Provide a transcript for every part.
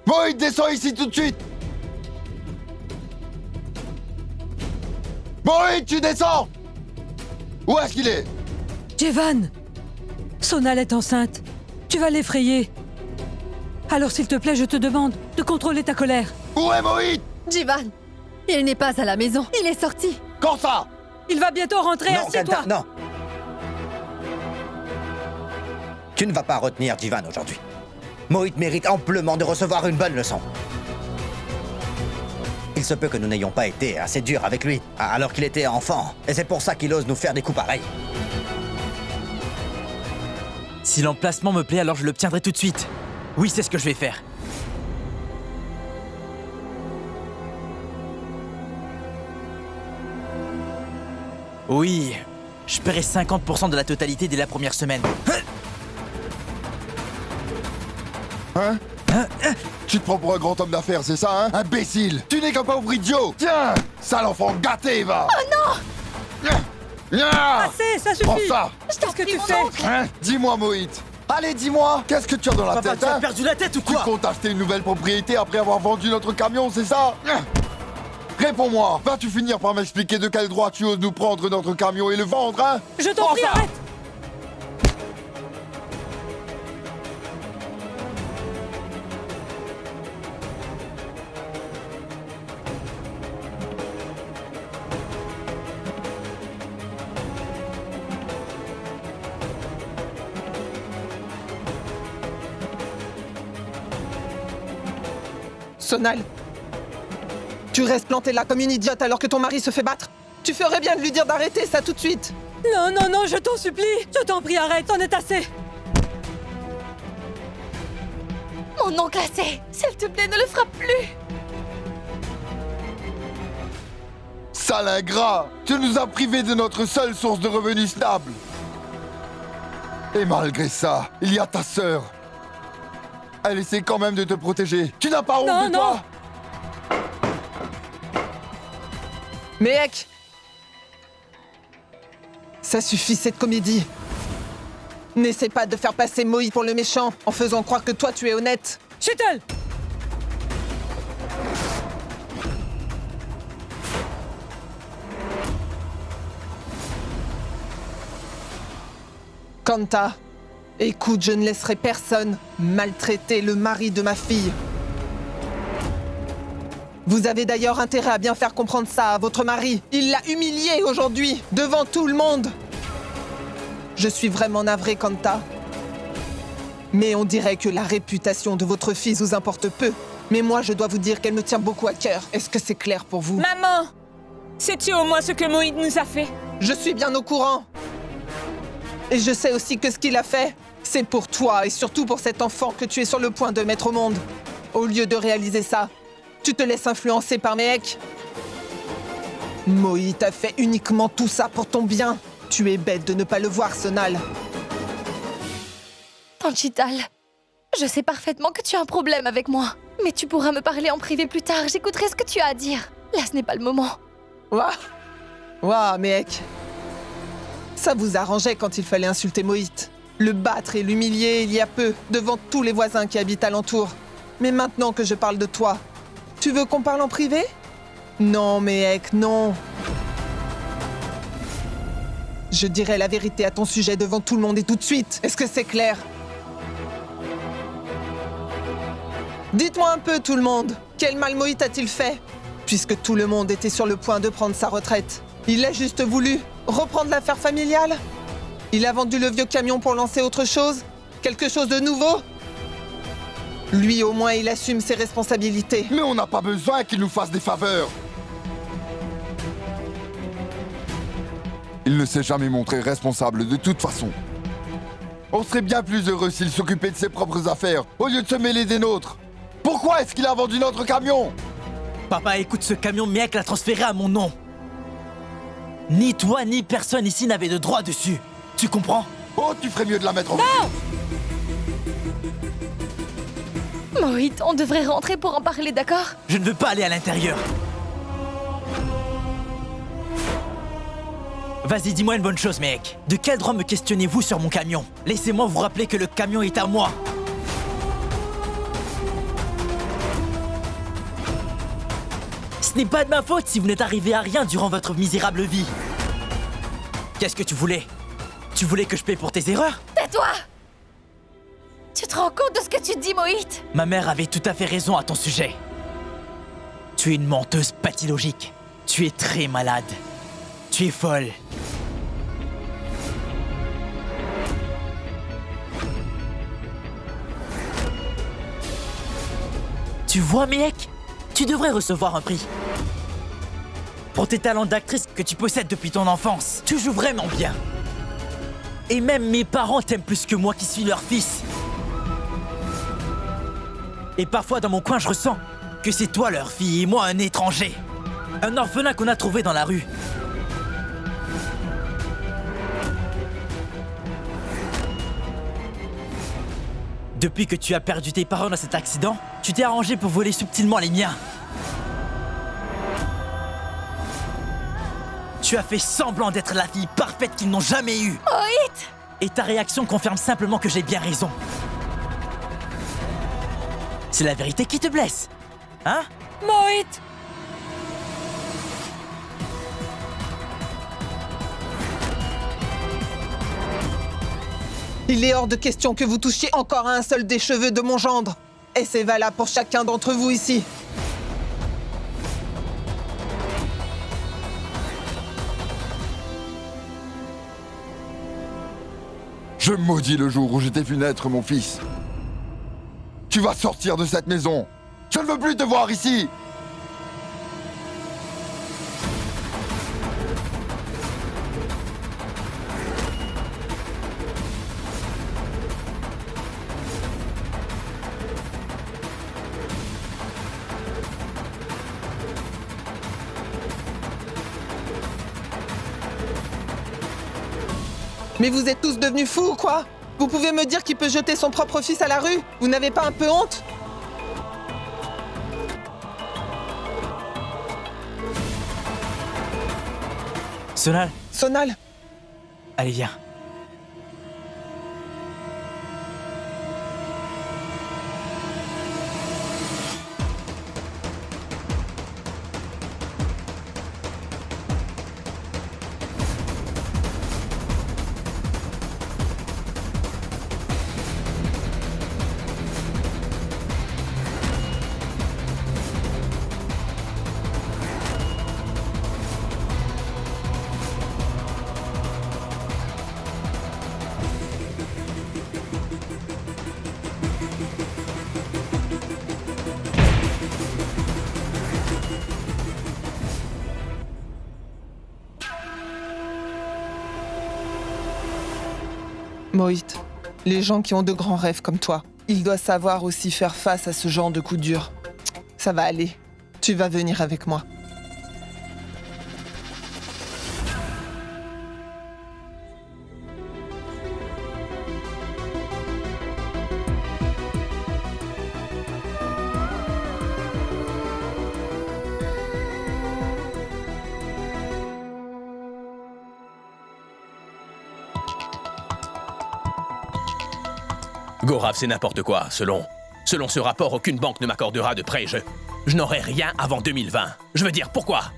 Moït, descends ici tout de suite! Moït, tu descends! Où est-ce qu'il est? Jeevan! Sonal est enceinte. Tu vas l'effrayer. Alors s'il te plaît, je te demande de contrôler ta colère. Où est Moït? Jeevan, il n'est pas à la maison. Il est sorti. Quand ça? Il va bientôt rentrer, Non, assieds-toi. Kanta, non. Tu ne vas pas retenir Jeevan aujourd'hui. Moït mérite amplement de recevoir une bonne leçon. Il se peut que nous n'ayons pas été assez durs avec lui, alors qu'il était enfant. Et c'est pour ça qu'il ose nous faire des coups pareils. Si l'emplacement me plaît, alors je l'obtiendrai tout de suite. Oui, c'est ce que je vais faire. Oui, je paierai 50% de la totalité dès la première semaine. Hein? Tu te prends pour un grand homme d'affaires, c'est ça, hein? Imbécile! Tu n'es qu'un pauvre idiot! Tiens! Sale enfant gâté, va! Oh non! Assez, ça suffit. Prends ça! Qu'est-ce que tu fais? Hein? Dis-moi, Moït! Allez, dis-moi! Qu'est-ce que tu as dans la Papa, tête, tu as hein? perdu la tête ou Tu quoi? comptes acheter une nouvelle propriété après avoir vendu notre camion, c'est ça? Réponds-moi! Vas-tu finir par m'expliquer de quel droit tu oses nous prendre notre camion et le vendre, hein? Je t'en prie, ça. arrête. Sonal, tu restes planté là comme une idiote alors que ton mari se fait battre. Tu ferais bien de lui dire d'arrêter ça tout de suite. Non, non, non, je t'en supplie. Je t'en prie, arrête, c'en est assez. Mon oncle assez. S'il te plaît, ne le frappe plus. Sale ingrat! Tu nous as privés de notre seule source de revenus stable! Et malgré ça, il y a ta sœur. Elle essaie quand même de te protéger. Tu n'as pas honte Non, de non. toi? Mec, ça suffit cette comédie. N'essaie pas de faire passer Moït pour le méchant en faisant croire que toi tu es honnête. Sheetal! Kanta, écoute, je ne laisserai personne maltraiter le mari de ma fille. Vous avez d'ailleurs intérêt à bien faire comprendre ça à votre mari. Il l'a humilié aujourd'hui, devant tout le monde. Je suis vraiment navré, Kanta. Mais on dirait que la réputation de votre fils vous importe peu. Mais moi, je dois vous dire qu'elle me tient beaucoup à cœur. Est-ce que c'est clair pour vous? Maman! Sais-tu au moins ce que Moïd nous a fait? Je suis bien au courant. Et je sais aussi que ce qu'il a fait, c'est pour toi et surtout pour cet enfant que tu es sur le point de mettre au monde. Au lieu de réaliser ça, tu te laisses influencer par Mehek. Moït a fait uniquement tout ça pour ton bien. Tu es bête de ne pas le voir, Sonal. Tanchital, je sais parfaitement que tu as un problème avec moi. Mais tu pourras me parler en privé plus tard. J'écouterai ce que tu as à dire. Là, ce n'est pas le moment. Ouah, Mehek. Ça vous arrangeait quand il fallait insulter Moït. Le battre et l'humilier il y a peu, devant tous les voisins qui habitent alentour. Mais maintenant que je parle de toi, tu veux qu'on parle en privé? Non, Mehek, non. Je dirai la vérité à ton sujet devant tout le monde et tout de suite. Est-ce que c'est clair? Dites-moi un peu, tout le monde. Quel mal Moït a-t-il fait? Puisque tout le monde était sur le point de prendre sa retraite. Il a juste voulu reprendre l'affaire familiale? Il a vendu le vieux camion pour lancer autre chose? Quelque chose de nouveau? Lui, au moins, il assume ses responsabilités. Mais on n'a pas besoin qu'il nous fasse des faveurs. Il ne s'est jamais montré responsable de toute façon. On serait bien plus heureux s'il s'occupait de ses propres affaires, au lieu de se mêler des nôtres. Pourquoi est-ce qu'il a vendu notre camion? Papa, écoute, ce camion, Mehek l'a transféré à mon nom. Ni toi, ni personne ici n'avait de droit dessus. Tu comprends? Oh, tu ferais mieux de la mettre en... Moïd, on devrait rentrer pour en parler, d'accord? Je ne veux pas aller à l'intérieur. Vas-y, dis-moi une bonne chose, mec. De quel droit me questionnez-vous sur mon camion? Laissez-moi vous rappeler que le camion est à moi. Ce n'est pas de ma faute si vous n'êtes arrivé à rien durant votre misérable vie. Qu'est-ce que tu voulais? Tu voulais que je paie pour tes erreurs? Tais-toi! Tu te rends compte de ce que tu dis, Mohit? Ma mère avait tout à fait raison à ton sujet. Tu es une menteuse pathologique. Tu es très malade. Tu es folle. Tu vois, Miek? Tu devrais recevoir un prix. Pour tes talents d'actrice que tu possèdes depuis ton enfance, tu joues vraiment bien. Et même mes parents t'aiment plus que moi qui suis leur fils. Et parfois dans mon coin, je ressens que c'est toi leur fille et moi un étranger. Un orphelin qu'on a trouvé dans la rue. Depuis que tu as perdu tes parents dans cet accident, tu t'es arrangé pour voler subtilement les miens. Tu as fait semblant d'être la fille parfaite qu'ils n'ont jamais eue. Mohit! Et ta réaction confirme simplement que j'ai bien raison. C'est la vérité qui te blesse. Hein? Mohit! Il est hors de question que vous touchiez encore à un seul des cheveux de mon gendre. Et c'est valable pour chacun d'entre vous ici. Je maudis le jour où je t'ai vu naître, mon fils. Tu vas sortir de cette maison. Je ne veux plus te voir ici. Mais vous êtes tous devenus fous ou quoi? Vous pouvez me dire qui peut jeter son propre fils à la rue? Vous n'avez pas un peu honte? Sonal, Sonal, allez viens. Mohit, les gens qui ont de grands rêves comme toi, ils doivent savoir aussi faire face à ce genre de coups durs. Ça va aller. Tu vas venir avec moi. Gaurav, c'est n'importe quoi. Selon ce rapport, aucune banque ne m'accordera de prêt. Je n'aurai rien avant 2020. Je veux dire, pourquoi?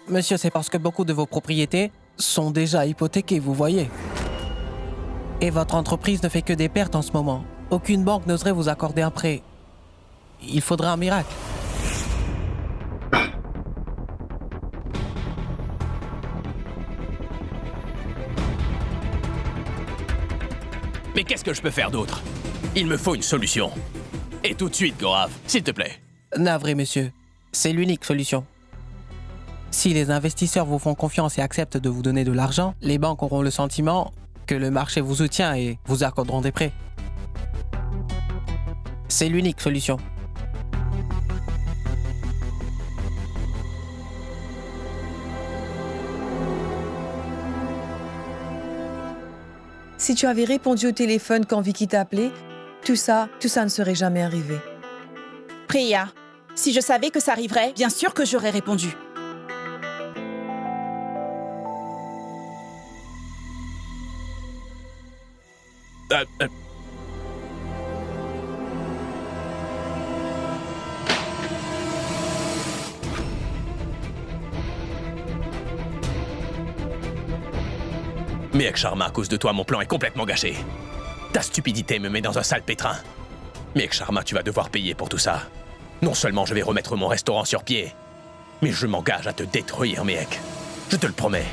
Monsieur, c'est parce que beaucoup de vos propriétés sont déjà hypothéquées, vous voyez. Et votre entreprise ne fait que des pertes en ce moment. Aucune banque n'oserait vous accorder un prêt. Il faudrait un miracle. Mais qu'est-ce que je peux faire d'autre? Il me faut une solution. Et tout de suite, Gaurav, s'il te plaît. Navré, monsieur. C'est l'unique solution. Si les investisseurs vous font confiance et acceptent de vous donner de l'argent, les banques auront le sentiment que le marché vous soutient et vous accorderont des prêts. C'est l'unique solution. Si tu avais répondu au téléphone quand Vicky t'a appelé, tout ça ne serait jamais arrivé. Priya, si je savais que ça arriverait, bien sûr que j'aurais répondu. Miek Sharma, à cause de toi, mon plan est complètement gâché. Ta stupidité me met dans un sale pétrin. Miek Sharma, tu vas devoir payer pour tout ça. Non seulement je vais remettre mon restaurant sur pied, mais je m'engage à te détruire, Miek. Je te le promets.